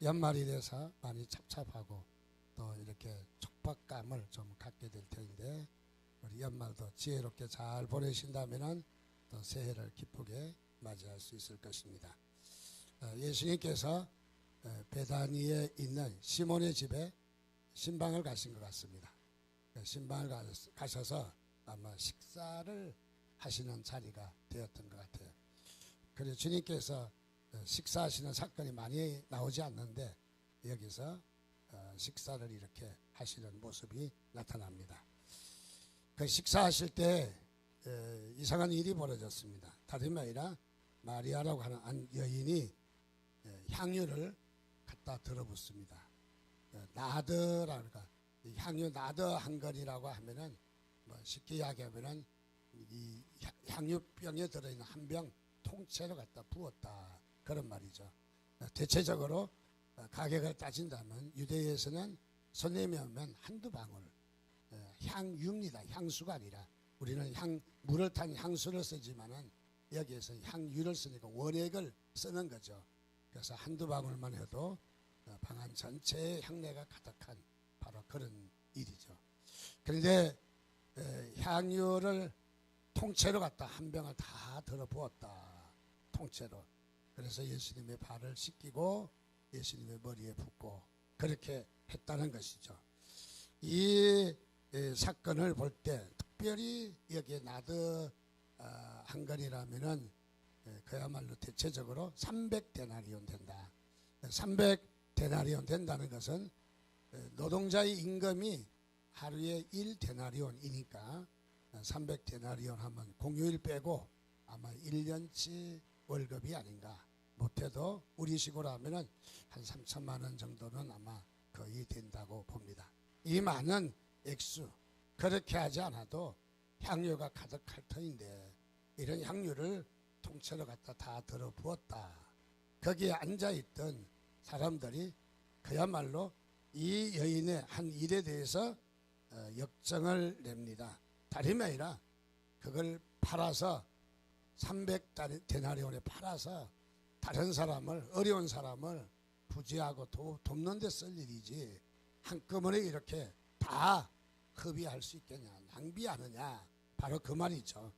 연말이 돼서 많이 착잡하고 또 이렇게 촉박감을 좀 갖게 될 텐데, 우리 연말도 지혜롭게 잘 보내신다면은 또 새해를 기쁘게 맞이할 수 있을 것입니다. 예수님께서 베다니에 있는 시몬의 집에 신방을 가신 것 같습니다. 신방을 가셔서 아마 식사를 하시는 자리가 되었던 것 같아요. 그래서 주님께서 식사하시는 사건이 많이 나오지 않는데 여기서 식사를 이렇게 하시는 모습이 나타납니다. 그 식사하실 때 이상한 일이 벌어졌습니다. 다름이 아니라 마리아라고 하는 한 여인이 향유를 갖다 들어붓습니다. 나드라니까 향유 나드 한 건이라고 하면은 쉽게 이야기하면은 이 향유병에 들어있는 한 병 통째로 갖다 부었다, 그런 말이죠. 대체적으로 가격을 따진다면 유대에서는 손님이 오면 한두 방울 향유입니다. 향수가 아니라 우리는 물을 탄 향수를 쓰지만은 여기에서 향유를 쓰니까 원액을 쓰는 거죠. 그래서 한두 방울만 해도 방 안 전체의 향내가 가득한 바로 그런 일이죠. 그런데 향유를 통째로 갖다 한 병을 다 들어 부었다, 통째로. 그래서 예수님의 발을 씻기고 예수님의 머리에 붓고 그렇게 했다는 것이죠. 이 사건을 볼 때 특별히 여기에 나드 한 건이라면은 그야말로 대체적으로 300데나리온 된다. 300데나리온 된다는 것은 노동자의 임금이 하루에 1데나리온이니까 300데나리온 하면 공휴일 빼고 아마 1년치 월급이 아닌가. 못해도 우리식으로 하면은 한 3천만 원 정도는 아마 거의 된다고 봅니다. 이 많은 액수, 그렇게 하지 않아도 향유가 가득할 터인데 이런 향유를 통째로 갖다 다 들어 부었다. 거기에 앉아있던 사람들이 그야말로 이 여인의 한 일에 대해서 역정을 냅니다. 다름이 아니라 그걸 팔아서 300데나리온에 팔아서 다른 사람을, 어려운 사람을 부지하고 돕는 데 쓸 일이지 한꺼번에 이렇게 다 허비할 수 있겠냐, 낭비하느냐, 바로 그 말이죠.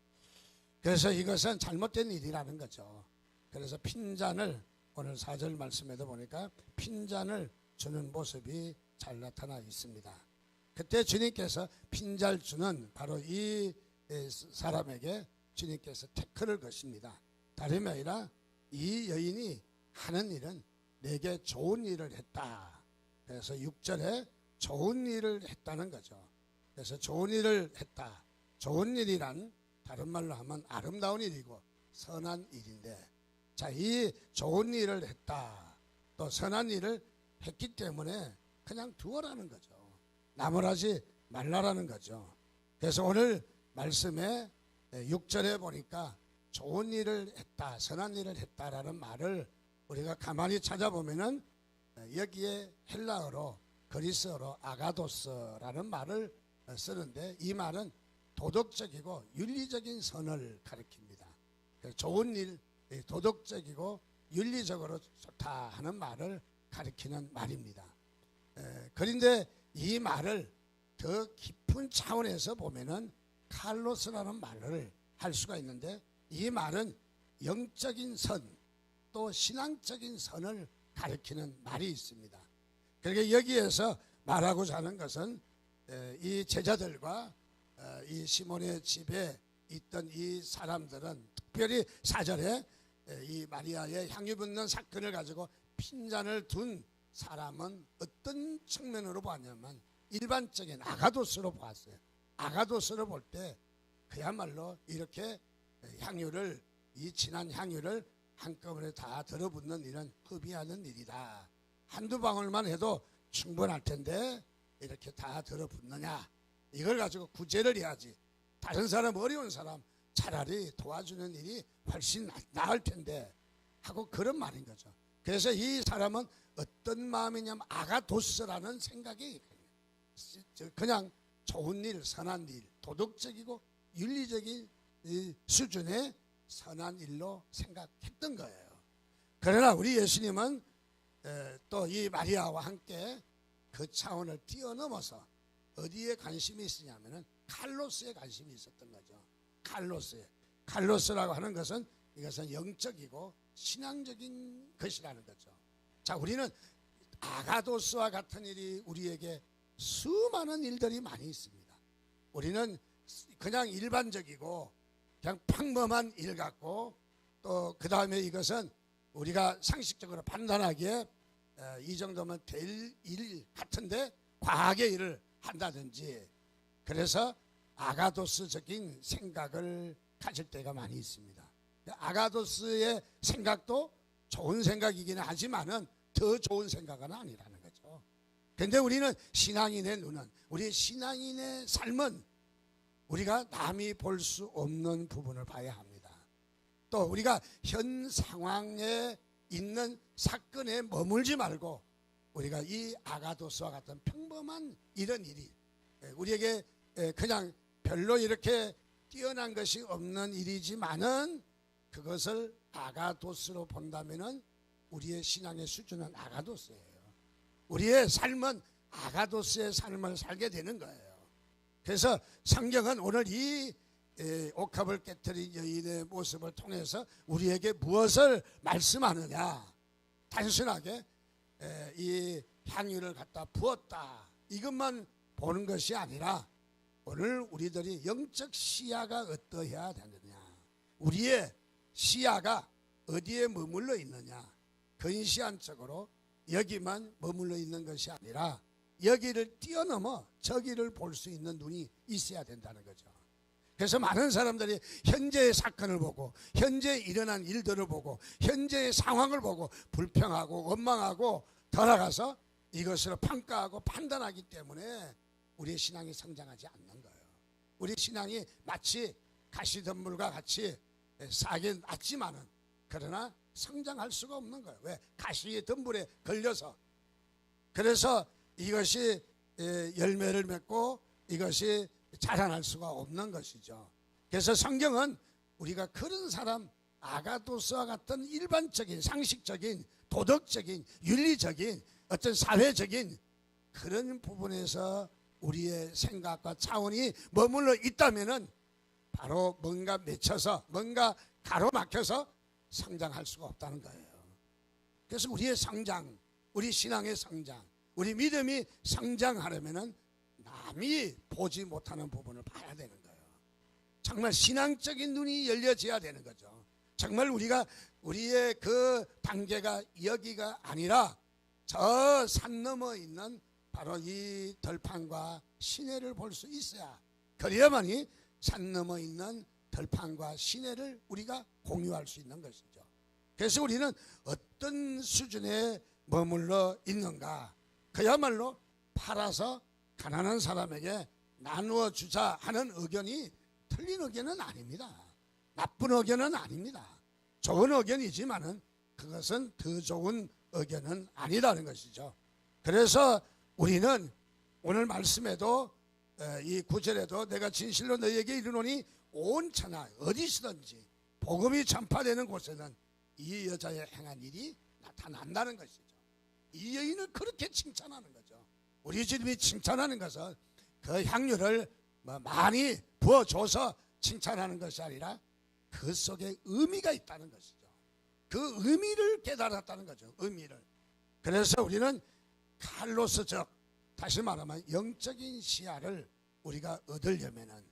그래서 이것은 잘못된 일이라는 거죠. 그래서 핀잔을 오늘 4절 말씀에도 보니까 핀잔을 주는 모습이 잘 나타나 있습니다. 그때 주님께서 핀잔 주는 바로 이 사람에게 주님께서 태클을 거십니다. 다름이 아니라 이 여인이 하는 일은 내게 좋은 일을 했다. 그래서 6절에 좋은 일을 했다는 거죠. 그래서 좋은 일을 했다. 좋은 일이란 다른 말로 하면 아름다운 일이고 선한 일인데, 자, 이 좋은 일을 했다, 또 선한 일을 했기 때문에 그냥 두어라는 거죠. 나무라지 말라라는 거죠. 그래서 오늘 말씀에 6절에 보니까 좋은 일을 했다, 선한 일을 했다라는 말을 우리가 가만히 찾아보면은 여기에 헬라어로, 그리스어로 아가도스라는 말을 쓰는데 이 말은 도덕적이고 윤리적인 선을 가리킵니다. 좋은 일, 도덕적이고 윤리적으로 좋다 하는 말을 가리키는 말입니다. 그런데 이 말을 더 깊은 차원에서 보면은 칼로스라는 말을 할 수가 있는데 이 말은 영적인 선, 또 신앙적인 선을 가리키는 말이 있습니다. 그러니까 여기에서 말하고자 하는 것은 이 제자들과 이 시몬의 집에 있던 이 사람들은 특별히 4절에 이 마리아의 향유 붓는 사건을 가지고 핀잔을 둔 사람은 어떤 측면으로 봤냐면 일반적인 아가도스로 보았어요. 아가도스로 볼 때 그야말로 이렇게 향유를, 이 진한 향유를 한꺼번에 다 들어붓는 일은 허비하는 일이다. 한두 방울만 해도 충분할 텐데 이렇게 다 들어붓느냐, 이걸 가지고 구제를 해야지. 다른 사람, 어려운 사람 차라리 도와주는 일이 훨씬 나을 텐데 하고 그런 말인 거죠. 그래서 이 사람은 어떤 마음이냐면 아가도스라는 생각이 그냥 좋은 일, 선한 일, 도덕적이고 윤리적인 수준의 선한 일로 생각했던 거예요. 그러나 우리 예수님은 또 이 마리아와 함께 그 차원을 뛰어넘어서 어디에 관심이 있으냐면은 칼로스에 관심이 있었던 거죠. 칼로스라고 하는 것은 이것은 영적이고 신앙적인 것이라는 거죠. 자, 우리는 아가도스와 같은 일이 우리에게 수많은 일들이 많이 있습니다. 우리는 그냥 일반적이고 그냥 평범한 일 같고, 또 그 다음에 이것은 우리가 상식적으로 판단하기에 이 정도면 될 일 같은데 과학의 일을 한다든지, 그래서 아가도스적인 생각을 가질 때가 많이 있습니다. 아가도스의 생각도 좋은 생각이기는 하지만은 더 좋은 생각은 아니라는 거죠. 그런데 우리는 신앙인의 눈은, 우리 신앙인의 삶은 우리가 남이 볼 수 없는 부분을 봐야 합니다. 또 우리가 현 상황에 있는 사건에 머물지 말고 우리가 이 아가도스와 같은 평범한 이런 일이 우리에게 그냥 별로 이렇게 뛰어난 것이 없는 일이지만은 그것을 아가도스로 본다면은 우리의 신앙의 수준은 아가도스예요. 우리의 삶은 아가도스의 삶을 살게 되는 거예요. 그래서 성경은 오늘 이 옥합을 깨뜨린 여인의 모습을 통해서 우리에게 무엇을 말씀하느냐, 단순하게 이 향유를 갖다 부었다 이것만 보는 것이 아니라 오늘 우리들이 영적 시야가 어떠해야 되느냐, 우리의 시야가 어디에 머물러 있느냐, 근시안적으로 여기만 머물러 있는 것이 아니라 여기를 뛰어넘어 저기를 볼 수 있는 눈이 있어야 된다는 거죠. 그래서 많은 사람들이 현재의 사건을 보고 현재 일어난 일들을 보고 현재의 상황을 보고 불평하고 원망하고 돌아가서 이것을 평가하고 판단하기 때문에 우리의 신앙이 성장하지 않는 거예요. 우리 신앙이 마치 가시덤불과 같이 싸게 났지만은 그러나 성장할 수가 없는 거예요. 왜? 가시의 덤불에 걸려서. 그래서 이것이 열매를 맺고 이것이 자라날 수가 없는 것이죠. 그래서 성경은 우리가 그런 사람, 아가도스와 같은 일반적인 상식적인 도덕적인 윤리적인 어떤 사회적인 그런 부분에서 우리의 생각과 차원이 머물러 있다면은 바로 뭔가 맺혀서 뭔가 가로막혀서 성장할 수가 없다는 거예요. 그래서 우리의 성장, 우리 신앙의 성장, 우리 믿음이 성장하려면은 남이 보지 못하는 부분을 봐야 되는 거예요. 정말 신앙적인 눈이 열려져야 되는 거죠. 정말 우리가 우리의 그 단계가 여기가 아니라 저 산 너머 있는 바로 이 들판과 시내를 볼 수 있어야, 그래야만이 산 너머 있는 들판과 시내를 우리가 공유할 수 있는 것이죠. 그래서 우리는 어떤 수준에 머물러 있는가, 그야말로 팔아서 가난한 사람에게 나누어 주자 하는 의견이 틀린 의견은 아닙니다. 나쁜 의견은 아닙니다. 좋은 의견이지만은 그것은 더 좋은 의견은 아니라는 것이죠. 그래서 우리는 오늘 말씀에도 이 9절에도 내가 진실로 너희에게 이르노니 온 천하 어디서든지 복음이 전파되는 곳에는 이 여자의 행한 일이 나타난다는 것이죠. 이 여인을 그렇게 칭찬하는 거죠. 우리 주님이 칭찬하는 것은 그 향유를 많이 부어줘서 칭찬하는 것이 아니라 그 속에 의미가 있다는 것이죠. 그 의미를 깨달았다는 거죠. 의미를. 그래서 우리는 칼로스적, 다시 말하면 영적인 시야를 우리가 얻으려면은,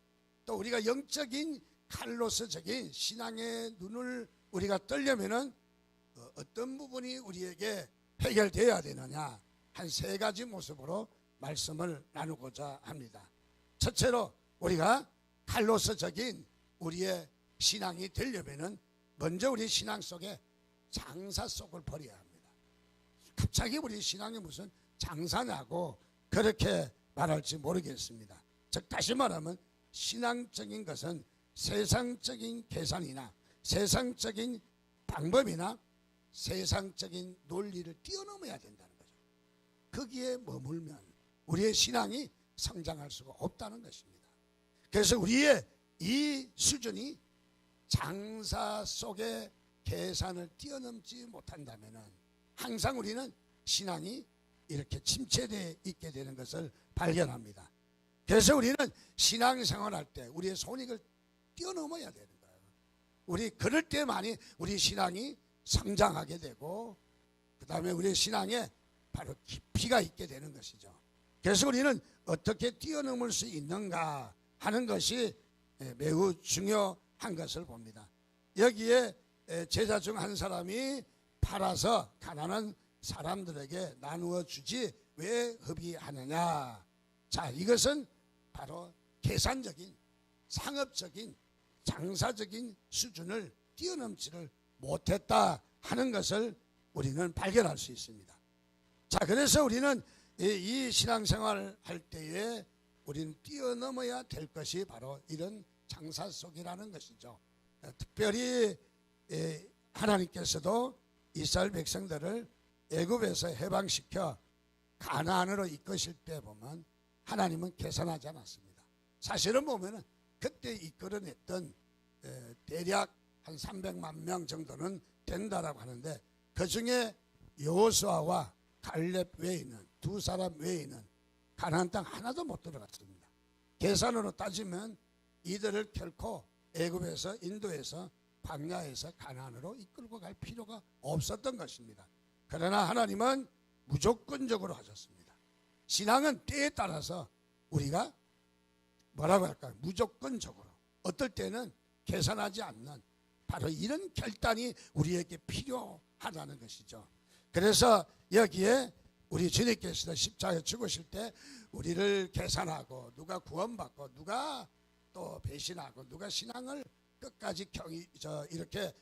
또 우리가 영적인 칼로스적인 신앙의 눈을 우리가 뜨려면은 어떤 부분이 우리에게 해결되어야 되느냐, 한 세 가지 모습으로 말씀을 나누고자 합니다. 첫째로 우리가 칼로스적인 우리의 신앙이 되려면은 먼저 우리 신앙 속에 장사 속을 버려야 합니다. 갑자기 우리 신앙이 무슨 장사냐고 그렇게 말할지 모르겠습니다. 즉 다시 말하면 신앙적인 것은 세상적인 계산이나 세상적인 방법이나 세상적인 논리를 뛰어넘어야 된다는 거죠. 거기에 머물면 우리의 신앙이 성장할 수가 없다는 것입니다. 그래서 우리의 이 수준이 장사 속의 계산을 뛰어넘지 못한다면 항상 우리는 신앙이 이렇게 침체되어 있게 되는 것을 발견합니다. 그래서 우리는 신앙생활할 때 우리의 손익을 뛰어넘어야 되는 거예요. 우리 그럴 때만이 우리 신앙이 성장하게 되고 그 다음에 우리의 신앙에 바로 깊이가 있게 되는 것이죠. 그래서 우리는 어떻게 뛰어넘을 수 있는가 하는 것이 매우 중요한 것을 봅니다. 여기에 제자 중 한 사람이 팔아서 가난한 사람들에게 나누어 주지 왜 허비하느냐. 자, 이것은 바로 계산적인 상업적인 장사적인 수준을 뛰어넘지를 못했다 하는 것을 우리는 발견할 수 있습니다. 자, 그래서 우리는 이 신앙생활을 할 때에 우리는 뛰어넘어야 될 것이 바로 이런 장사 속이라는 것이죠. 특별히 하나님께서도 이스라엘 백성들을 애굽에서 해방시켜 가나안으로 이끄실 때 보면 하나님은 계산하지 않았습니다. 사실은 보면은 그때 이끌어냈던 대략 한 300만 명 정도는 된다라고 하는데 그 중에 여호수아와 갈렙 외에는 두 사람 외에는 가나안 땅 하나도 못 들어갔습니다. 계산으로 따지면 이들을 결코 애굽에서 인도에서 광야에서 가나안으로 이끌고 갈 필요가 없었던 것입니다. 그러나 하나님은 무조건적으로 하셨습니다. 신앙은 때에 따라서 우리가 뭐라고 할까요? 무조건적으로 어떨 때는 계산하지 않는 바로 이런 결단이 우리에게 필요하다는 것이죠. 그래서 여기에 우리 주님께서 십자가에 죽으실 때 우리를 계산하고 누가 구원받고 누가 또 배신하고 누가 신앙을 끝까지 이렇게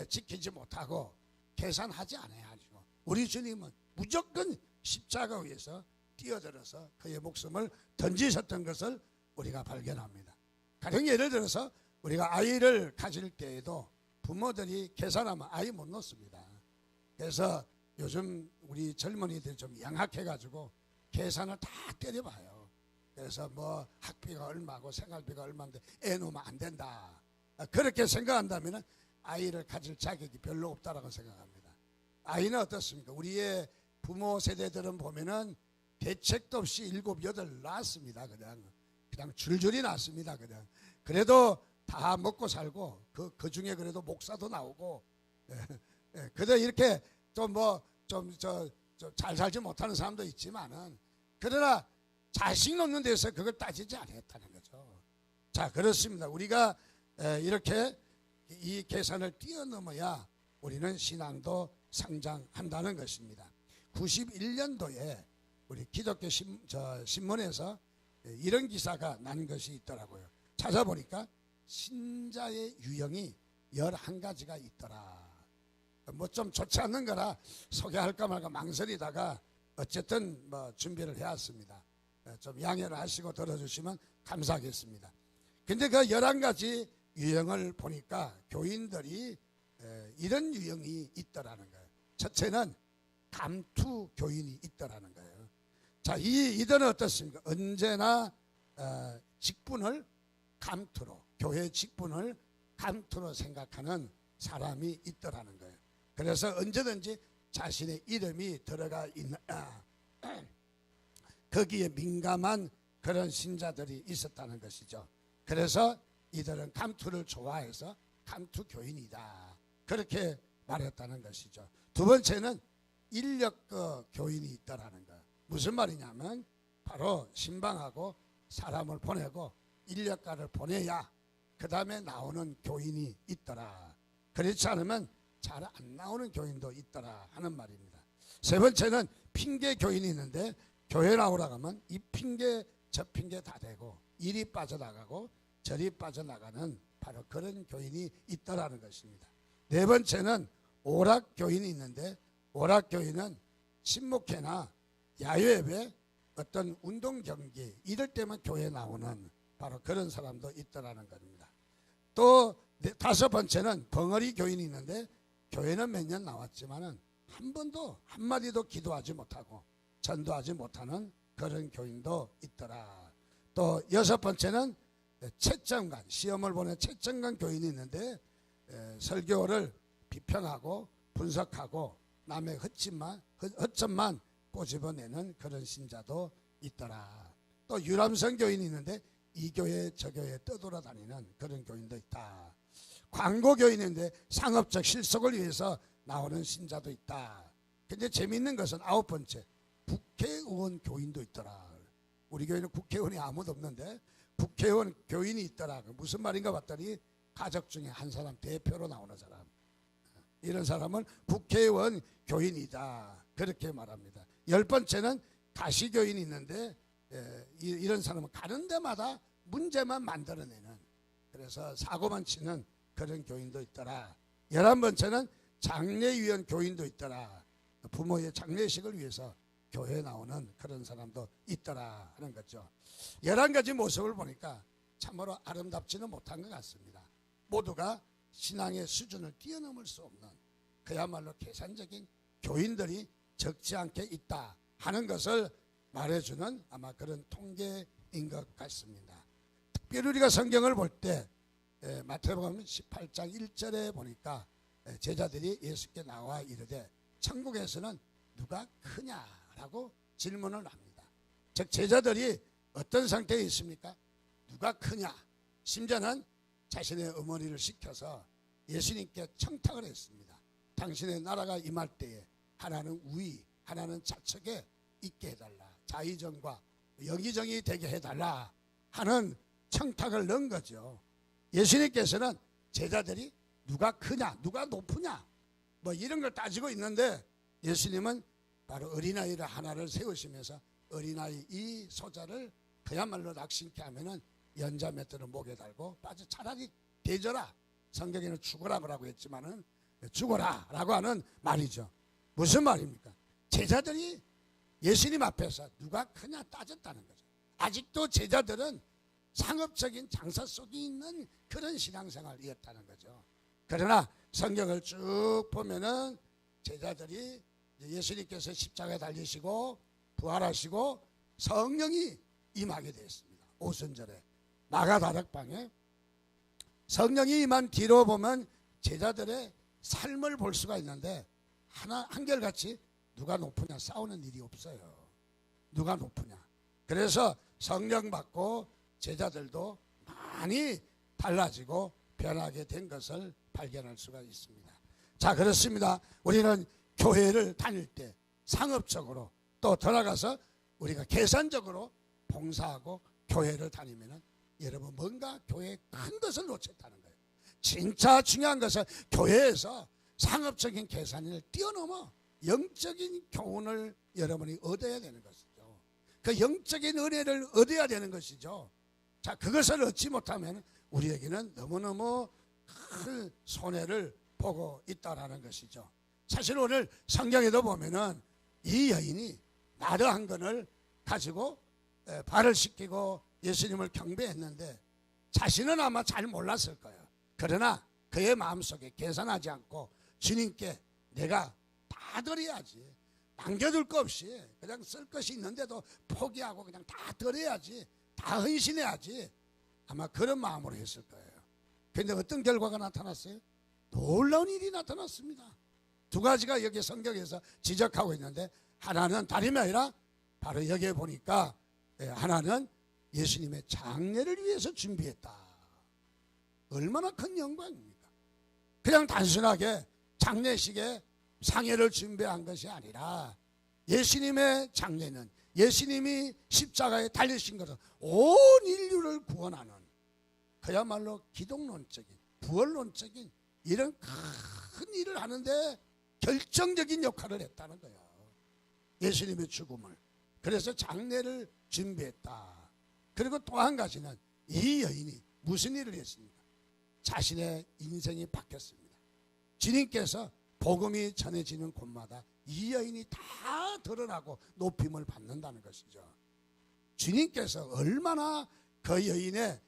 지키지 못하고 계산하지 않아야 하죠. 우리 주님은 무조건 십자가 위에서 뛰어들어서 그의 목숨을 던지셨던 것을 우리가 발견합니다. 가령 예를 들어서 우리가 아이를 가질 때에도 부모들이 계산하면 아이 못 놓습니다. 그래서 요즘 우리 젊은이들이 좀 양악해가지고 계산을 다 때려봐요. 그래서 뭐 학비가 얼마고 생활비가 얼마인데 애 놓으면 안 된다. 그렇게 생각한다면 아이를 가질 자격이 별로 없다라고 생각합니다. 아이는 어떻습니까? 우리의 부모 세대들은 보면은 대책도 없이 7, 8 낳았습니다. 그냥 줄줄이 낳습니다. 그래도 다 먹고 살고 그 중에 그래도 목사도 나오고 그래도 이렇게 좀 잘 살지 못하는 사람도 있지만은 그러나 자식 놓는 데서 그걸 따지지 않았다는 거죠. 자, 그렇습니다. 우리가 이렇게 이 계산을 뛰어넘어야 우리는 신앙도 성장한다는 것입니다. 91년도에 우리 기독교 신문에서 이런 기사가 난 것이 있더라고요. 찾아보니까 신자의 유형이 11가지가 있더라. 뭐 좀 좋지 않는 거라 소개할까 말까 망설이다가 어쨌든 뭐 준비를 해왔습니다. 좀 양해를 하시고 들어주시면 감사하겠습니다. 근데 그 11가지 유형을 보니까 교인들이 이런 유형이 있더라는 거예요. 첫째는 감투 교인이 있더라는 거예요. 자, 이들은 어떻습니까? 언제나 직분을 감투로, 교회 직분을 감투로 생각하는 사람이 있더라는 거예요. 그래서 언제든지 자신의 이름이 들어가 있는 거기에 민감한 그런 신자들이 있었다는 것이죠. 그래서 이들은 감투를 좋아해서 감투 교인이다. 그렇게 말했다는 것이죠. 두 번째는 인력거 교인이 있다라는 거예요. 무슨 말이냐면 바로 신방하고 사람을 보내고 인력가를 보내야 그 다음에 나오는 교인이 있더라. 그렇지 않으면 잘 안 나오는 교인도 있더라 하는 말입니다. 세 번째는 핑계 교인이 있는데 교회 나오라고 하면 이 핑계 저 핑계 다 대고 이리 빠져나가고 저리 빠져나가는 바로 그런 교인이 있더라는 것입니다. 네 번째는 오락 교인이 있는데 오락 교인은 친목회나 야유회에 어떤 운동 경기 이럴 때만 교회에 나오는 바로 그런 사람도 있더라는 겁니다. 또 다섯 번째는 벙어리 교인이 있는데 교회는 몇 년 나왔지만은 한 번도 한마디도 기도하지 못하고 전도하지 못하는 그런 교인도 있더라. 또 여섯 번째는 채점관, 시험을 보는 채점관 교인이 있는데 설교를 비평하고 분석하고 남의 허점만 꼬집어내는 그런 신자도 있더라. 또 유람선 교인이 있는데 이 교회 저 교회 떠돌아다니는 그런 교인도 있다. 광고 교인인데 상업적 실속을 위해서 나오는 신자도 있다. 근데 재미있는 것은 9번째, 국회의원 교인도 있더라. 우리 교회는 국회의원이 아무도 없는데 국회의원 교인이 있더라. 무슨 말인가 봤더니 가족 중에 한 사람, 대표로 나오는 사람, 이런 사람은 국회의원 교인이다, 그렇게 말합니다. 10번째는 가시교인이 있는데 이런 사람은 가는 데마다 문제만 만들어내는, 그래서 사고만 치는 그런 교인도 있더라. 11번째는 장례위원 교인도 있더라. 부모의 장례식을 위해서 교회에 나오는 그런 사람도 있더라 하는 거죠. 11가지 모습을 보니까 참으로 아름답지는 못한 것 같습니다. 모두가 신앙의 수준을 뛰어넘을 수 없는 그야말로 계산적인 교인들이 적지 않게 있다 하는 것을 말해주는 아마 그런 통계인 것 같습니다. 특별히 우리가 성경을 볼 때 마태복음 18장 1절에 보니까 제자들이 예수께 나와 이르되 천국에서는 누가 크냐라고 질문을 합니다. 즉 제자들이 어떤 상태에 있습니까? 누가 크냐? 심지어는 자신의 어머니를 시켜서 예수님께 청탁을 했습니다. 당신의 나라가 임할 때에 하나는 우위, 하나는 좌측에 있게 해달라. 자의정과 영의정이 되게 해달라 하는 청탁을 넣은 거죠. 예수님께서는 제자들이 누가 크냐, 누가 높으냐, 뭐 이런 걸 따지고 있는데 예수님은 바로 어린아이를 하나를 세우시면서 어린아이 이 소자를 그야말로 낙심케 하면은 연자 맷돌을 목에 달고 빠져 차라리 대져라. 성경에는 죽어라고 했지만은 죽어라라고 하는 말이죠. 무슨 말입니까? 제자들이 예수님 앞에서 누가 크냐 따졌다는 거죠. 아직도 제자들은 상업적인 장사 속에 있는 그런 신앙생활이었다는 거죠. 그러나 성경을 쭉 보면은 제자들이 예수님께서 십자가에 달리시고 부활하시고 성령이 임하게 되었습니다. 오순절에 마가다락방에 성령이 임한 뒤로 보면 제자들의 삶을 볼 수가 있는데 한결같이 누가 높으냐 싸우는 일이 없어요. 누가 높으냐. 그래서 성령 받고 제자들도 많이 달라지고 변하게 된 것을 발견할 수가 있습니다. 자, 그렇습니다. 우리는 교회를 다닐 때 상업적으로 또 돌아가서 우리가 계산적으로 봉사하고 교회를 다니면은 여러분 뭔가 교회에 큰 것을 놓쳤다는 거예요. 진짜 중요한 것은 교회에서 상업적인 계산을 뛰어넘어 영적인 교훈을 여러분이 얻어야 되는 것이죠. 그 영적인 은혜를 얻어야 되는 것이죠. 자, 그것을 얻지 못하면 우리에게는 너무너무 큰 손해를 보고 있다라는 것이죠. 사실 오늘 성경에도 보면은 이 여인이 나르 한 건을 가지고 발을 씻기고 예수님을 경배했는데 자신은 아마 잘 몰랐을 거예요. 그러나 그의 마음속에 계산하지 않고 주님께 내가 다 드려야지, 남겨둘 거 없이 그냥 쓸 것이 있는데도 포기하고 그냥 다 드려야지, 다 헌신해야지, 아마 그런 마음으로 했을 거예요. 그런데 어떤 결과가 나타났어요? 놀라운 일이 나타났습니다. 두 가지가 여기 성경에서 지적하고 있는데 하나는 다름이 아니라 바로 여기에 보니까 하나는 예수님의 장례를 위해서 준비했다. 얼마나 큰 영광입니까? 그냥 단순하게 장례식에 상해를 준비한 것이 아니라 예수님의 장례는 예수님이 십자가에 달리신 것은 온 인류를 구원하는 그야말로 기독론적인 부활론적인 이런 큰 일을 하는데 결정적인 역할을 했다는 거예요. 예수님의 죽음을. 그래서 장례를 준비했다. 그리고 또 한 가지는 이 여인이 무슨 일을 했습니까? 자신의 인생이 바뀌었습니다. 주님께서 복음이 전해지는 곳마다 이 여인이 다 드러나고 높임을 받는다는 것이죠. 주님께서 얼마나 그 여인의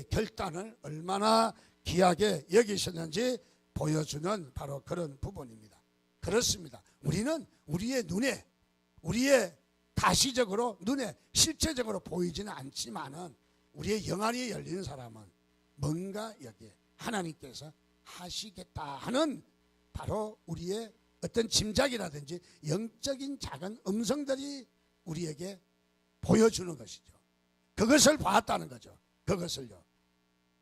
결단을 얼마나 귀하게 여기셨는지 보여주는 바로 그런 부분입니다. 그렇습니다. 우리는 우리의 눈에, 우리의 가시적으로 눈에 실체적으로 보이지는 않지만은 우리의 영안이 열리는 사람은 뭔가 여기에 하나님께서 하시겠다 하는 바로 우리의 어떤 짐작이라든지 영적인 작은 음성들이 우리에게 보여주는 것이죠. 그것을 봤다는 거죠. 그것을요.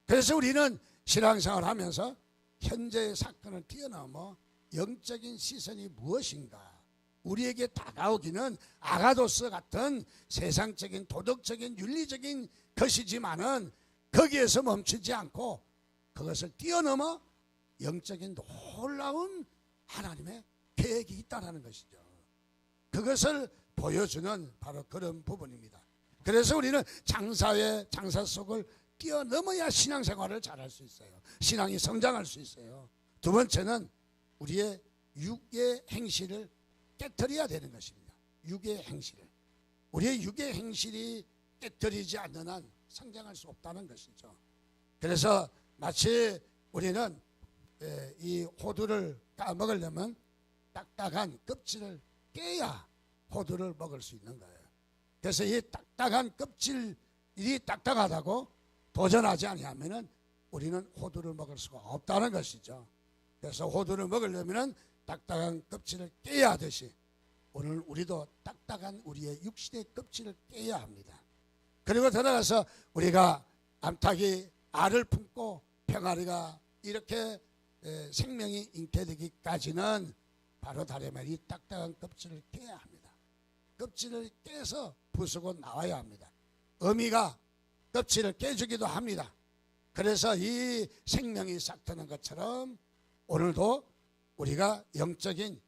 그래서 우리는 신앙생활을 하면서 현재의 사건을 뛰어넘어 영적인 시선이 무엇인가, 우리에게 다가오기는 아가도스 같은 세상적인 도덕적인 윤리적인 것이지만은 거기에서 멈추지 않고 그것을 뛰어넘어 영적인 놀라운 하나님의 계획이 있다는 것이죠. 그것을 보여주는 바로 그런 부분입니다. 그래서 우리는 장사 속을 뛰어넘어야 신앙생활을 잘할 수 있어요. 신앙이 성장할 수 있어요. 두 번째는 우리의 육의 행실을 깨트려야 되는 것입니다. 육의 행실을. 우리의 육의 행실이 깨트리지 않는 한 성장할 수 없다는 것이죠. 그래서 마치 우리는 이 호두를 까먹으려면 딱딱한 껍질을 깨야 호두를 먹을 수 있는 거예요. 그래서 이 딱딱한 껍질이 딱딱하다고 도전하지 아니하면은 우리는 호두를 먹을 수가 없다는 것이죠. 그래서 호두를 먹으려면은 딱딱한 껍질을 깨야 하듯이 오늘 우리도 딱딱한 우리의 육신의 껍질을 깨야 합니다. 그리고 들어가서 우리가 암탉이 알을 품고 병아리가 이렇게 생명이 잉태되기까지는 바로 다르면 이 딱딱한 껍질을 깨야 합니다. 껍질을 깨서 부수고 나와야 합니다. 어미가 껍질을 깨주기도 합니다. 그래서 이 생명이 싹트는 것처럼 오늘도 우리가 영적인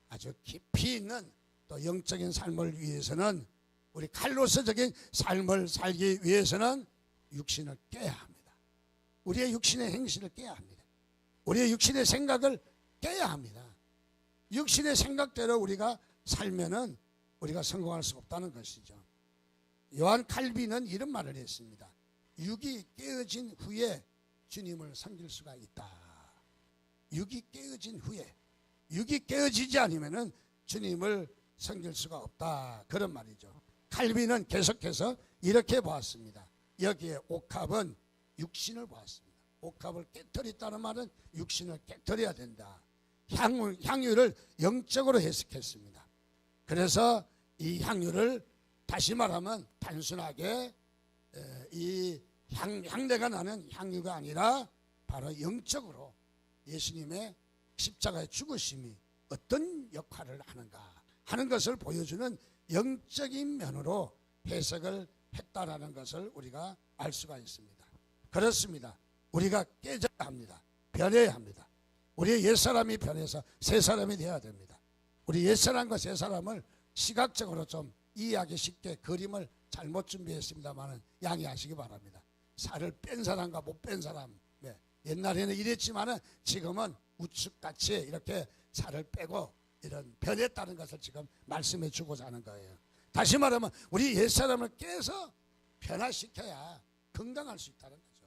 아주 깊이 있는 또 영적인 삶을 위해서는, 우리 칼로스적인 삶을 살기 위해서는 육신을 깨야 합니다. 우리의 육신의 행실을 깨야 합니다. 우리의 육신의 생각을 깨야 합니다. 육신의 생각대로 우리가 살면은 우리가 성공할 수 없다는 것이죠. 요한 칼빈은 이런 말을 했습니다. 육이 깨어진 후에 주님을 섬길 수가 있다. 육이 깨어진 후에, 육이 깨어지지 않으면은 주님을 섬길 수가 없다, 그런 말이죠. 칼빈은 계속해서 이렇게 보았습니다. 여기에 옥합은 육신을 보았습니다. 옥합을 깨뜨렸다는 말은 육신을 깨뜨려야 된다. 향유를 영적으로 해석했습니다. 그래서 이 향유를 다시 말하면 단순하게 이 향내가 나는 향유가 아니라 바로 영적으로 예수님의 십자가의 죽으심이 어떤 역할을 하는가 하는 것을 보여주는 영적인 면으로 해석을 했다라는 것을 우리가 알 수가 있습니다. 그렇습니다. 우리가 깨져야 합니다. 변해야 합니다. 우리의 옛사람이 변해서 새사람이 되어야 됩니다. 우리 옛사람과 새사람을 시각적으로 좀 이해하기 쉽게 그림을 잘못 준비했습니다만 양해하시기 바랍니다. 살을 뺀 사람과 못 뺀 사람, 옛날에는 이랬지만 지금은 우측같이 이렇게 살을 빼고 이런 변했다는 것을 지금 말씀해 주고자 하는 거예요. 다시 말하면 우리 옛사람을 깨서 변화시켜야 건강할 수 있다는 거죠.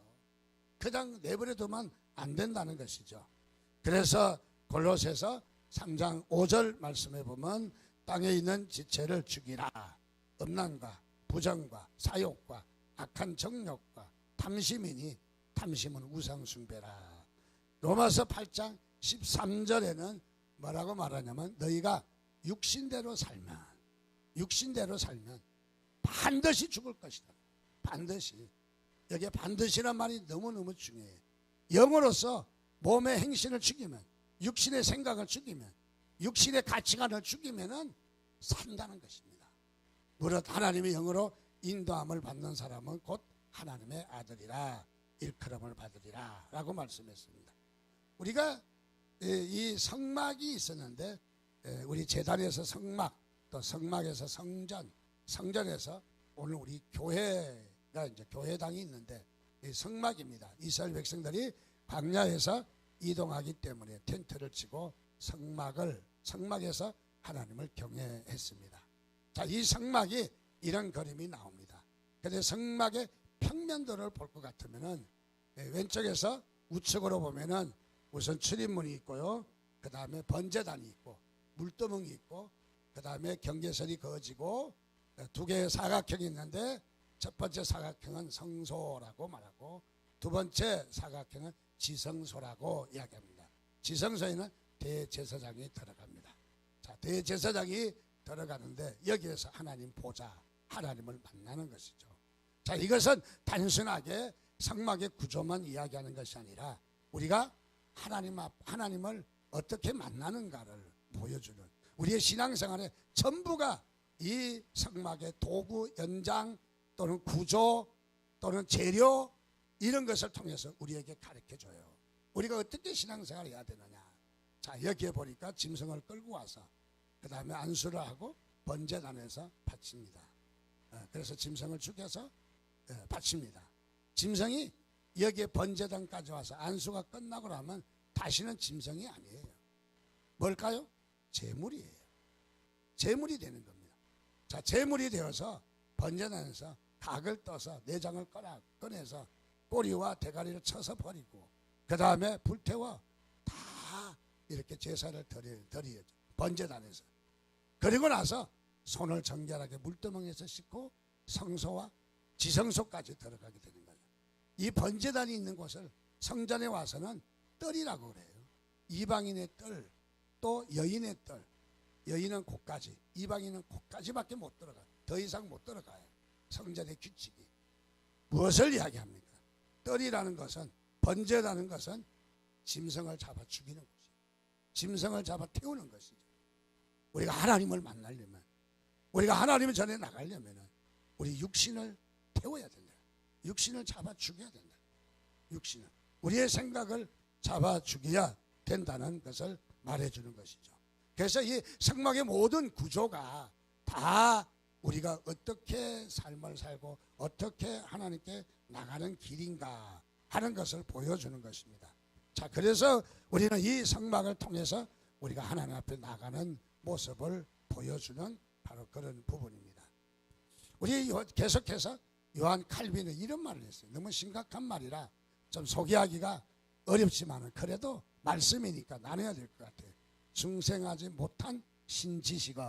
그냥 내버려두면 안 된다는 것이죠. 그래서 골로새서 3장 5절 말씀해 보면 땅에 있는 지체를 죽이라. 음란과 부정과 사욕과 악한 정욕과 탐심이니 탐심은 우상숭배라. 로마서 8장 13절에는 뭐라고 말하냐면 너희가 육신대로 살면 반드시 죽을 것이다. 반드시. 여기에 반드시란 말이 너무너무 중요해요. 영으로서 몸의 행실을 죽이면, 육신의 생각을 죽이면, 육신의 가치관을 죽이면은 산다는 것입니다. 무릇 하나님의 영으로 인도함을 받는 사람은 곧 하나님의 아들이라, 일컬음을 받으리라 라고 말씀했습니다. 우리가 이 성막이 있었는데 우리 제단에서 성막, 또 성막에서 성전, 성전에서 오늘 우리 교회가 이제 교회당이 있는데 이 성막입니다. 이스라엘 백성들이 광야에서 이동하기 때문에 텐트를 치고 성막에서 하나님을 경외했습니다. 자, 이 성막이 이런 그림이 나옵니다. 그런데 성막의 평면도를 볼 것 같으면은 왼쪽에서 우측으로 보면은 우선 출입문이 있고요. 그 다음에 번제단이 있고 물두멍이 있고 그 다음에 경계선이 그어지고 두 개의 사각형이 있는데 첫 번째 사각형은 성소라고 말하고 두 번째 사각형은 지성소라고 이야기합니다. 지성소에는 대제사장이 들어갑니다. 자, 대제사장이 들어가는데 여기에서 하나님 보자, 하나님을 만나는 것이죠. 자, 이것은 단순하게 성막의 구조만 이야기하는 것이 아니라 우리가 하나님을 어떻게 만나는가를 보여주는, 우리의 신앙생활의 전부가 이 성막의 도구, 연장 또는 구조 또는 재료, 이런 것을 통해서 우리에게 가르쳐줘요. 우리가 어떻게 신앙생활을 해야 되느냐. 자, 여기에 보니까 짐승을 끌고 와서 그 다음에 안수를 하고 번제단에서 바칩니다. 그래서 짐승을 죽여서 바칩니다. 짐승이 여기에 번제단까지 와서 안수가 끝나고 나면 다시는 짐승이 아니에요. 뭘까요? 제물이에요. 제물이 되는 겁니다. 자, 제물이 되어서 번제단에서 각을 떠서 내장을 꺼내서 꼬리와 대가리를 쳐서 버리고 그 다음에 불태워 다 이렇게 제사를 드려야죠. 번제단에서. 그리고 나서 손을 정결하게 물두멍에서 씻고 성소와 지성소까지 들어가게 되는 거예요. 이 번제단이 있는 곳을 성전에 와서는 뜰이라고 그래요. 이방인의 뜰, 또 여인의 뜰. 여인은 곳까지, 이방인은 곳까지밖에 못 들어가요. 더 이상 못 들어가요. 성전의 규칙이. 무엇을 이야기합니까? 뜰이라는 것은, 번제라는 것은 짐승을 잡아 죽이는 것이죠. 짐승을 잡아 태우는 것이죠. 우리가 하나님을 만나려면, 우리가 하나님 전에 나가려면 우리 육신을 태워야 된다. 육신을 잡아 죽여야 된다. 육신을, 우리의 생각을 잡아 죽여야 된다는 것을 말해주는 것이죠. 그래서 이 성막의 모든 구조가 다 우리가 어떻게 삶을 살고 어떻게 하나님께 나가는 길인가 하는 것을 보여주는 것입니다. 자, 그래서 우리는 이 성막을 통해서 우리가 하나님 앞에 나가는 모습을 보여주는 바로 그런 부분입니다. 우리 계속해서 요한 칼빈은 이런 말을 했어요. 너무 심각한 말이라 좀 소개하기가 어렵지만 그래도 말씀이니까 나눠야 될 것 같아요. 중생하지 못한 신지식은,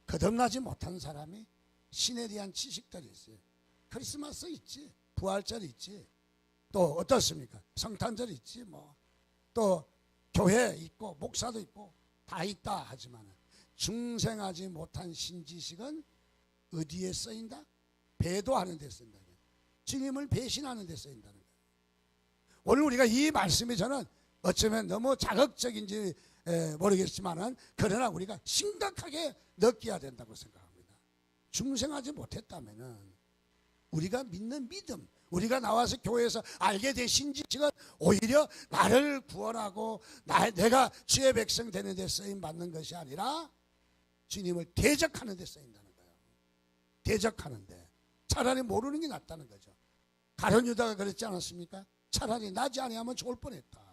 거듭나지 못한 사람이 신에 대한 지식들이 있어요. 크리스마스 있지, 부활절 있지, 또 어떻습니까? 성탄절 있지, 또 교회 있고 목사도 있고 다 있다 하지만 중생하지 못한 신지식은 어디에 쓰인다? 배도하는 데 쓰인다. 주님을 배신하는 데 쓰인다는 거예요. 오늘 우리가 이 말씀이 저는 어쩌면 너무 자극적인지 모르겠지만은 그러나 우리가 심각하게 느껴야 된다고 생각합니다. 중생하지 못했다면은 우리가 믿는 믿음, 우리가 나와서 교회에서 알게 된 신지식은 오히려 나를 구원하고 내가 주의 백성 되는 데 쓰임 받는 것이 아니라 주님을 대적하는 데 쓰인다는 거예요. 대적하는데 차라리 모르는 게 낫다는 거죠. 가룟 유다가 그랬지 않았습니까? 차라리 나지 아니하면 좋을 뻔했다.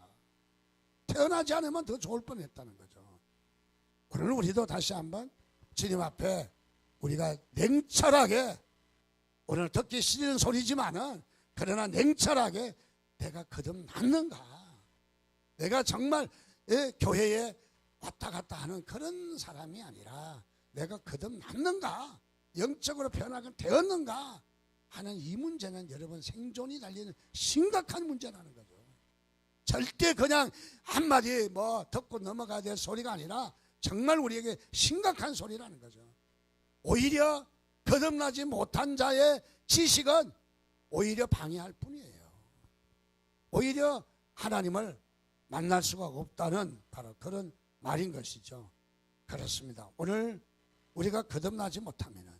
태어나지 않으면 더 좋을 뻔했다는 거죠. 오늘 우리도 다시 한번 주님 앞에 우리가 냉철하게, 오늘 듣기 싫은 소리지만은 그러나 냉철하게 내가 거듭났는가, 내가 정말 교회에 왔다 갔다 하는 그런 사람이 아니라 내가 거듭났는가, 영적으로 변화가 되었는가 하는 이 문제는 여러분 생존이 달리는 심각한 문제라는 거죠. 절대 그냥 한마디 듣고 넘어가야 될 소리가 아니라 정말 우리에게 심각한 소리라는 거죠. 오히려 거듭나지 못한 자의 지식은 오히려 방해할 뿐이에요. 오히려 하나님을 만날 수가 없다는 바로 그런 말인 것이죠. 그렇습니다. 오늘 우리가 거듭나지 못하면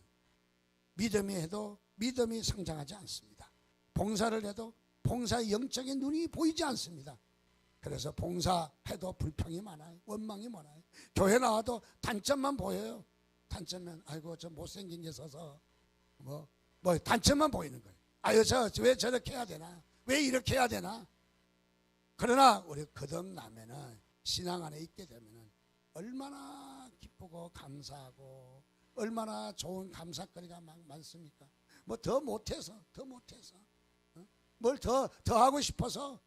믿음이 해도 믿음이 성장하지 않습니다. 봉사를 해도 봉사의 영적인 눈이 보이지 않습니다. 그래서 봉사해도 불평이 많아요. 원망이 많아요. 교회 나와도 단점만 보여요. 단점은 아이고 저 못생긴 게 있어서 단점만 보이는 거예요. 아유 저 왜 저렇게 해야 되나, 왜 이렇게 해야 되나. 그러나 우리 거듭나면은 신앙 안에 있게 되면은 얼마나 기쁘고 감사하고 얼마나 좋은 감사거리가 많습니까? 더 못해서 뭘 더 하고 싶어서.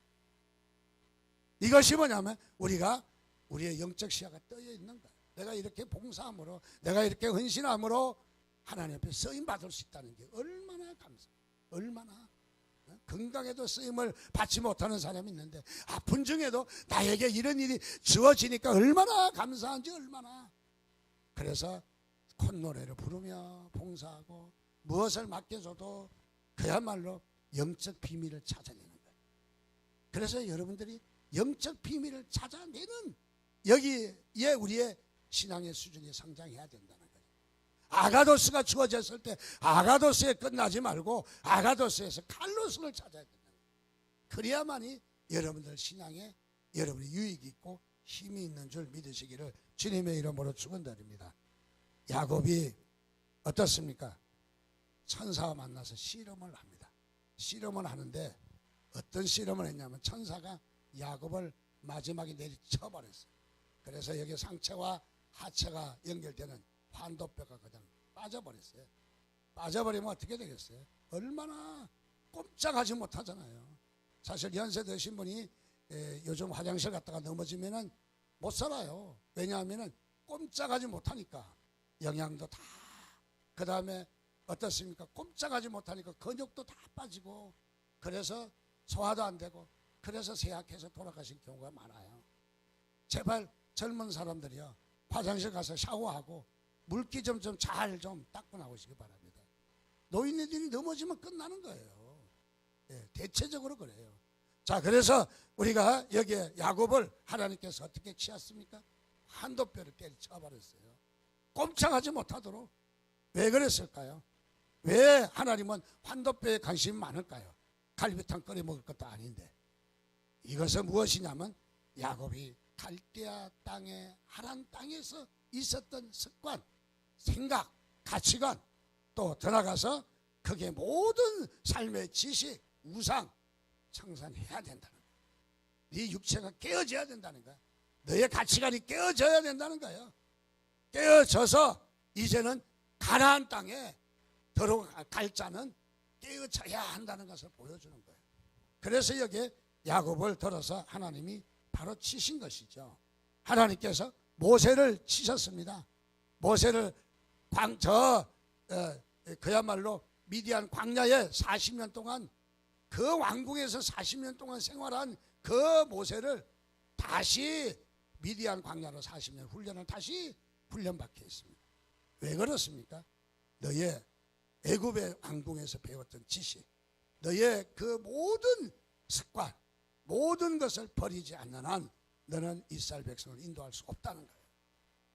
이것이 뭐냐면 우리가 우리의 영적 시야가 떠여 있는 거예요. 내가 이렇게 봉사함으로, 내가 이렇게 헌신함으로 하나님 앞에 쓰임 받을 수 있다는 게 얼마나 감사해요. 얼마나 건강에도 쓰임을 받지 못하는 사람이 있는데 아픈 중에도 나에게 이런 일이 주어지니까 얼마나 감사한지 얼마나. 그래서 콧노래를 부르며 봉사하고 무엇을 맡겨줘도 그야말로 영적 비밀을 찾아내는 거예요. 그래서 여러분들이 영적 비밀을 찾아내는 여기에 우리의 신앙의 수준이 성장해야 된다는 거예요. 아가도스가 주어졌을 때 아가도스에 끝나지 말고 아가도스에서 칼로스를 찾아야 된다. 그래야만이 여러분들 신앙에 여러분이 유익이 있고 힘이 있는 줄 믿으시기를 주님의 이름으로 축원드립니다. 야곱이 어떻습니까? 천사와 만나서 씨름을 합니다. 씨름을 하는데 어떤 씨름을 했냐면 천사가 야곱을 마지막에 내리쳐버렸어요. 그래서 여기 상체와 하체가 연결되는 환도뼈가 그냥 빠져버렸어요. 빠져버리면 어떻게 되겠어요? 얼마나 꼼짝하지 못하잖아요. 사실 연세 드신 분이 요즘 화장실 갔다가 넘어지면은 못 살아요. 왜냐하면은 꼼짝하지 못하니까 영양도 다, 그 다음에 어떻습니까? 꼼짝하지 못하니까 근육도 다 빠지고 그래서 소화도 안 되고 그래서 쇠약해서 돌아가신 경우가 많아요. 제발 젊은 사람들이요 화장실 가서 샤워하고 물기 좀 잘 좀 닦고 나오시기 바랍니다. 노인네들이 넘어지면 끝나는 거예요. 예, 대체적으로 그래요. 자, 그래서 우리가 여기에 야곱을 하나님께서 어떻게 치었습니까? 환도뼈를 때려쳐버렸어요. 꼼짝하지 못하도록. 왜 그랬을까요? 왜 하나님은 환도뼈에 관심이 많을까요? 갈비탕 끓여 먹을 것도 아닌데. 이것은 무엇이냐면 야곱이 갈대아 땅에 하란 땅에서 있었던 습관, 생각, 가치관, 또 들어가서 그게 모든 삶의 지식, 우상 청산해야 된다는 거예요. 네 육체가 깨어져야 된다는 거야. 너의 가치관이 깨어져야 된다는 거예요. 깨어져서 이제는 가나안 땅에 들어갈 자는 깨어져야 한다는 것을 보여주는 거예요. 그래서 여기에 야곱을 들어서 하나님이 바로 치신 것이죠. 하나님께서 모세를 치셨습니다. 모세를 그야말로 미디안 광야에 40년 동안 그 왕궁에서 40년 동안 생활한 그 모세를 다시 미디안 광야로 40년 훈련을 다시 훈련받게 했습니다. 왜 그렇습니까? 너의 애굽의 왕궁에서 배웠던 지식, 너의 그 모든 습관, 모든 것을 버리지 않는 한 너는 이스라엘 백성을 인도할 수 없다는 거예요.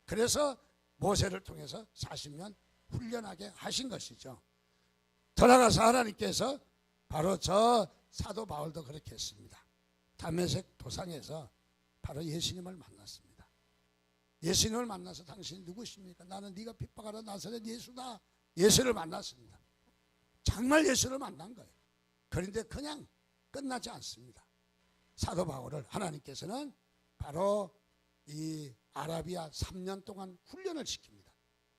그래서 모세를 통해서 40년 훈련하게 하신 것이죠. 돌아가서 하나님께서 바로 저 사도 바울도 그렇게 했습니다. 다메섹 도상에서 바로 예수님을 만났습니다. 예수님을 만나서 당신이 누구십니까? 나는 네가 핍박하러 나사렛 예수다. 예수를 만났습니다. 정말 예수를 만난 거예요. 그런데 그냥 끝나지 않습니다. 사도 바울을 하나님께서는 바로 이 아라비아 3년 동안 훈련을 시킵니다.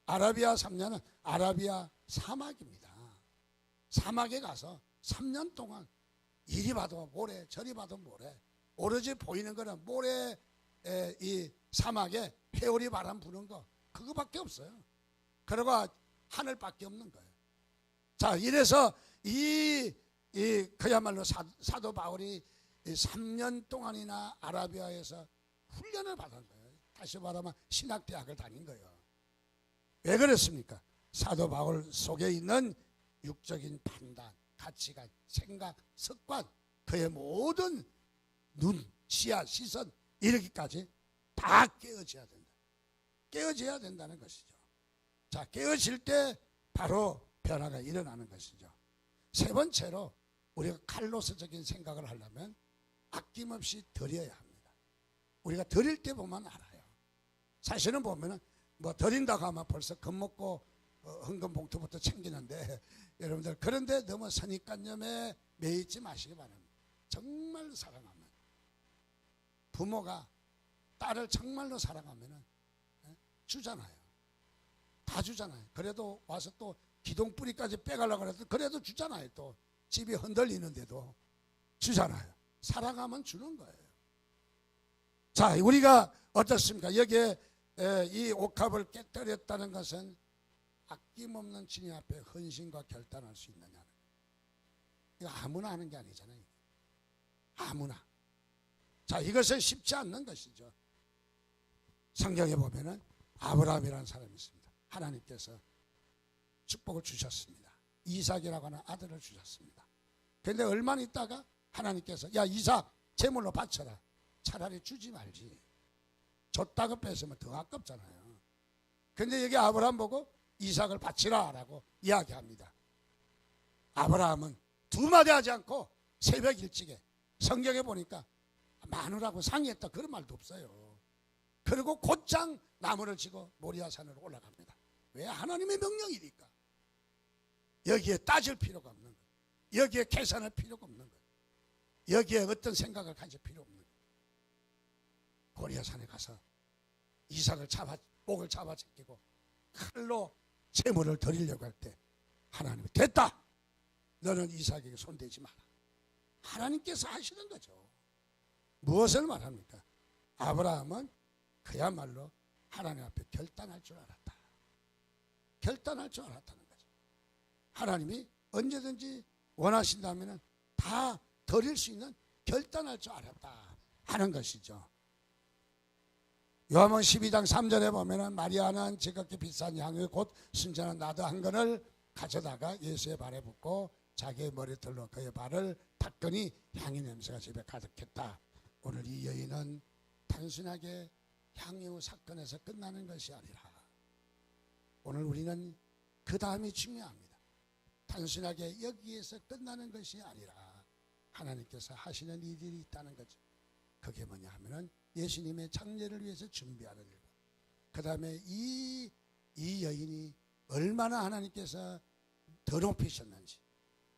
아라비아 3년은 아라비아 사막입니다. 사막에 가서 3년 동안 이리 봐도 모래 저리 봐도 모래, 오로지 보이는 거는 모래, 이 사막에 회오리 바람 부는 거 그거밖에 없어요. 그리고 하늘밖에 없는 거예요. 자, 이래서 그야말로 사도 바울이 3년 동안이나 아라비아에서 훈련을 받은 거예요. 다시 말하면 신학대학을 다닌 거예요. 왜 그랬습니까? 사도 바울 속에 있는 육적인 판단, 가치관, 생각, 습관, 그의 모든 눈, 시야, 시선 이렇게까지 다 깨어져야 된다. 깨어져야 된다는 것이죠. 자, 깨어질 때 바로 변화가 일어나는 것이죠. 세 번째로 우리가 칼로스적인 생각을 하려면 아낌없이 드려야 합니다. 우리가 드릴 때 보면 알아요. 사실은 보면은 뭐 드린다고 하면 벌써 겁먹고 헌금 봉투부터 챙기는데 여러분들 그런데 너무 선입관념에 매이지 마시기 바랍니다. 정말 사랑하면 부모가 딸을 정말로 사랑하면은 주잖아요. 다 주잖아요. 그래도 와서 또 기둥 뿌리까지 빼가려고 해도 그래도 주잖아요. 또 집이 흔들리는데도 주잖아요. 사랑하면 주는 거예요. 자, 우리가 어떻습니까? 여기에 이 옥합을 깨뜨렸다는 것은 아낌없는 주님 앞에 헌신과 결단할 수 있느냐는 거예요. 이거 아무나 하는 게 아니잖아요. 아무나. 자, 이것은 쉽지 않는 것이죠. 성경에 보면은 아브라함이라는 사람이 있습니다. 하나님께서 축복을 주셨습니다. 이삭이라고 하는 아들을 주셨습니다. 그런데 얼마 있다가 하나님께서 야, 이삭 제물로 바쳐라. 차라리 주지 말지. 줬다고 뺏으면 더 아깝잖아요. 그런데 여기 아브라함 보고 이삭을 바치라 라고 이야기합니다. 아브라함은 두 마디 하지 않고 새벽 일찍에, 성경에 보니까 마누라고 상의했다 그런 말도 없어요. 그리고 곧장 나무를 지고 모리아산으로 올라갑니다. 왜? 하나님의 명령이니까. 여기에 따질 필요가 없는 거예요. 여기에 계산할 필요가 없는 거예요. 여기에 어떤 생각을 가질 필요 없는 거예요. 모리아산에 가서 이삭을 목을 잡아 제끼고 칼로 제물을 드리려고 할 때 하나님이 됐다. 너는 이삭에게 손대지 마라. 하나님께서 하시는 거죠. 무엇을 말합니까? 아브라함은 그야말로 하나님 앞에 결단할 줄 알았다. 결단할 줄 알았다는 거죠. 하나님이 언제든지 원하신다면 다 드릴 수 있는 결단할 줄 알았다 하는 것이죠. 요한복음 12장 3절에 보면은 마리아는 지극히 비싼 향유 곧 순전한 나드 한 건을 가져다가 예수의 발에 붓고 자기의 머리털로 그의 발을 닦으니 향유 냄새가 집에 가득했다. 오늘 이 여인은 단순하게 향유 사건에서 끝나는 것이 아니라 오늘 우리는 그 다음이 중요합니다. 단순하게 여기에서 끝나는 것이 아니라 하나님께서 하시는 일들이 있다는 거죠. 그게 뭐냐 하면은 예수님의 장례를 위해서 준비하는 일. 그 다음에 이 여인이 얼마나 하나님께서 더 높이셨는지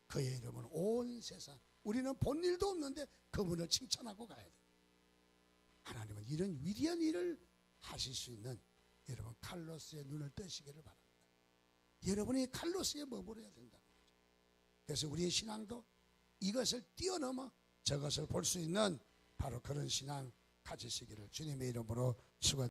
그의 이름은 온 세상, 우리는 본 일도 없는데 그분을 칭찬하고 가야 돼요. 하나님은 이런 위대한 일을 하실 수 있는 여러분 칼로스의 눈을 뜨시기를 바랍니다. 여러분이 칼로스에 머물러야 된다는 거죠. 그래서 우리의 신앙도 이것을 뛰어넘어 저것을 볼 수 있는 바로 그런 신앙 가지시기를 주님의 이름으로 축원드립니다.